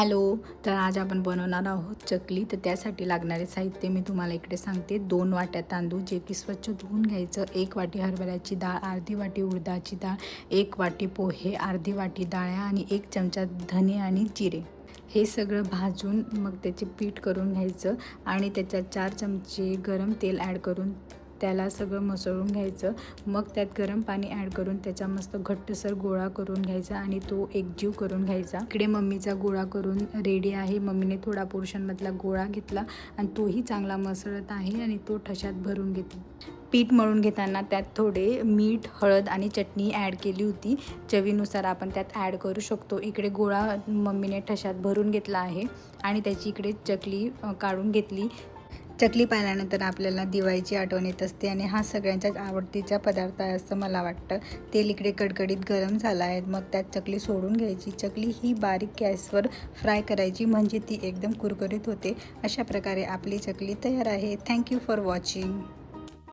Hello. तर आज आपण बनवणार आहोत चकली. तर त्यासाठी लागणारे साहित्य मी तुम्हाला इकडे सांगते. 2 वाट्या तांदूळ जे की स्वच्छ धुवून घ्यायचं, 1 वाटी हरभऱ्याची डाळ, अर्धी वाटी उडदाची डाळ, 1 वाटी पोहे, अर्धी वाटी डाळ्या आणि 1 चमचा धने आणि जिरे. हे सगळं भाजून मग त्याचे पीठ करून घ्यायचं आणि त्याच्यात 4 चमचे गरम तेल ॲड करून त्याला सगळं मिसळून घ्यायचं. मग त्यात गरम पाणी ॲड करून त्याचा मस्त घट्टसर गोळा करून घ्यायचा आणि तो एकजीव करून घ्यायचा. इकडे मम्मीचा गोळा करून रेडी आहे. मम्मीने थोडा पोर्शनमधला गोळा घेतला आणि तोही चांगला मिसळत आहे आणि तो ठशात भरून घेतला. पीठ मळून घेताना त्यात थोडे मीठ, हळद आणि चटणी ॲड केली होती. चवीनुसार आपण त्यात ॲड करू शकतो. इकडे गोळा मम्मीने ठशात भरून घेतला आहे आणि त्याची इकडे चकली काढून घेतली. चकली पाहिल्यानंतर आपल्याला दिवाळीची आठवण येत असते आणि हा सगळ्यांच्याच आवडतीचा पदार्थ आहे असं मला वाटतं. तेल इकडे कडकडीत गरम झालं आहे. मग त्यात चकली सोडून घ्यायची. चकली ही बारीक गॅसवर फ्राय करायची म्हणजे ती एकदम कुरकुरीत होते. अशा प्रकारे आपली चकली तयार आहे. Thank you for watching.